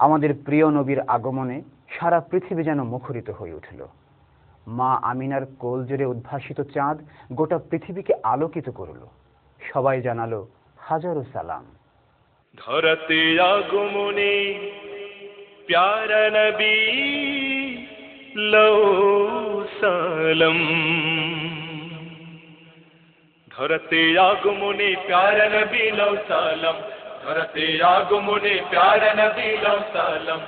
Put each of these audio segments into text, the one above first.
আমাদের প্রিয় নবীর আগমনে সারা পৃথিবী যেন মুখরিত হয়ে উঠল। মা আমিনার কোল জুড়ে উদ্ভাসিত চাঁদ গোটা পৃথিবীকে আলোকিত করল। সবাই জানালো হাজারো সালাম। ধরতে আগমনে প্যারা নবী লও সালাম। ধরতে আগমনে প্যারা নবী লও সালাম। ধরতে আগমনে প্যারা নবী লও সালাম।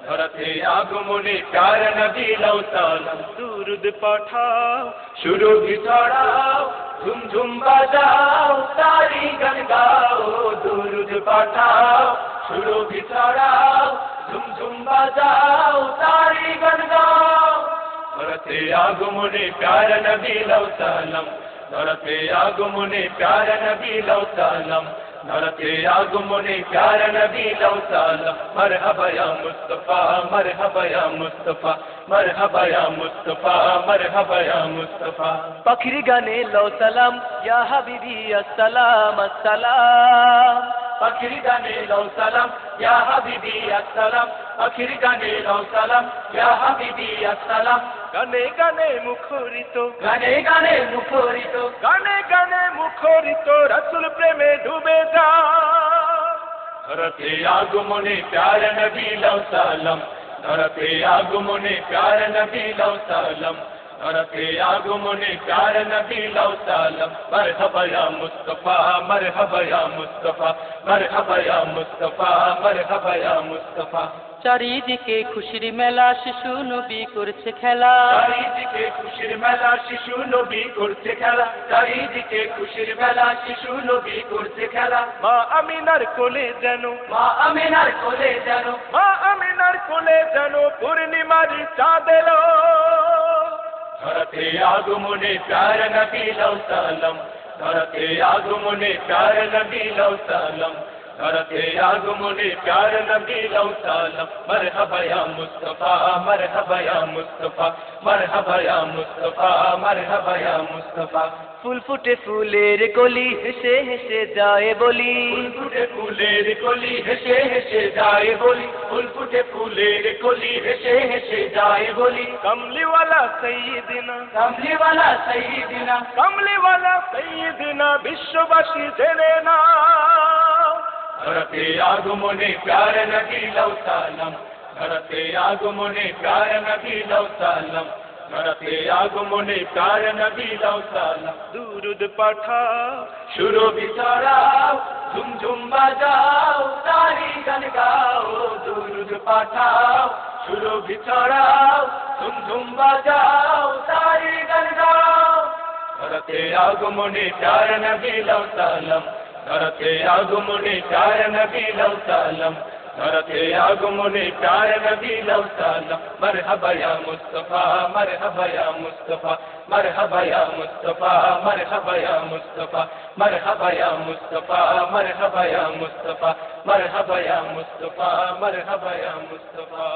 ধরতে আগমনে প্যারা নবী লও সালাম। দুরুদ পাঠাও সুরভি ছড়াও ঝুমঝুম বাজাও তারি গান গাও। দুরুদ পাঠাও সুরভি ছড়াও ঝুমঝুম বাজাও তারি গান গাও। ধরতে আগমনে প্যারা নবী লও সালাম। ধরতে আগমনে প্যারা নবী লও সালাম। ধরতে আগমনে প্যারা নবী লও সালাম। মরহবা ইয়া মুস্তাফা মরহবা ইয়া মুস্তাফা মরহবা ইয়া মুস্তাফা মরহবা ইয়া মুস্তাফা। পাখির গানে লও সালাম ইয়া হাবিবি আসসালাম আসসালাম। পাখির গানে লও সালাম ইয়া হাবিবি আসসালাম। পাখির গানে লও সালাম ইয়া হাবিবি আসসালাম। গানে গানে মুখরিত গানে গানে মুখরিত গানে গানে মুখরিত রাসূল প্রেমে ডুবে যাও। ধরতে আগমনে প্যারা নবী লও সালাম। ধরতে আগমনে প্যারা নবী লও সালাম। ধরতে আগমনে প্যারা নবী লও সালাম। মরহবা ইয়া মুস্তাফা মরহবা ইয়া মুস্তাফা মরহবা ইয়া মুস্তাফা মরহবা ইয়া মুস্তাফা। চারিদিকে খুশির মেলা শিশু নবী করছে খেলা। চারিদিকে খুশির মেলা শিশু নবী করছে খেলা। চারিদিকে খুশির মেলা শিশু নবী করছে খেলা। মা আমিনার কোলে যেন মা আমিনার কোলে যেন মা আমিনার কোলে যেন পূর্ণিমার চাঁদ এলো। ধরতে আগমনে প্যারা নবী লও সালাম। ধরতে আগমনে প্যারা নবী লও সালাম। ধরতে আগমনে প্যারা নবী লও সালাম। মরহবা ইয়া মুস্তাফা মরহবা ইয়া মুস্তাফা মরহবা ইয়া মুস্তাফা মরহবা ইয়া মুস্তাফা। ফুল ফুটে ফুলের কলি হেসে হেসে যায় বলি। ফুল ফুটে ফুলের কলি হেসে হেসে যায় বলি। ফুল ফুটে ফুলের কলি হেসে হেসে যায় বলি। কমলিওয়ালা সাইয়্যিদিনা কামলিওয়ালা সাইয়্যিদিনা কমলিওয়ালা সাইয়্যিদিনা বিশ্ববাসী জেনে না। ধরতে আগমনে প্যারা নবী লও সালাম। ধরতে আগমনে প্যারা নবী লও সালাম। ধরতে আগমনে প্যারা নবী লও সালাম। দুরুদ পাঠাও সুরভি ছড়াও ঝুমঝুম বাজাও তারি গান গাও। দুরুদ পাঠাও সুরভি ছড়াও ঝুমঝুম বাজাও তারি গান গাও। ধরতে আগমনে প্যারা নবী লও সালাম। ধরতে আগমনে প্যারা নবী লও সালাম। ধরতে আগমনে প্যারা নবী লও সালাম। মরহবা ইয়া মুস্তাফা মরহবা ইয়া মুস্তাফা মরহবা ইয়া মুস্তাফা মরহবা ইয়া মুস্তাফা মরহবা ইয়া মুস্তাফা মরহবা ইয়া মুস্তাফা মরহবা ইয়া মুস্তাফা মরহবা ইয়া মুস্তাফা।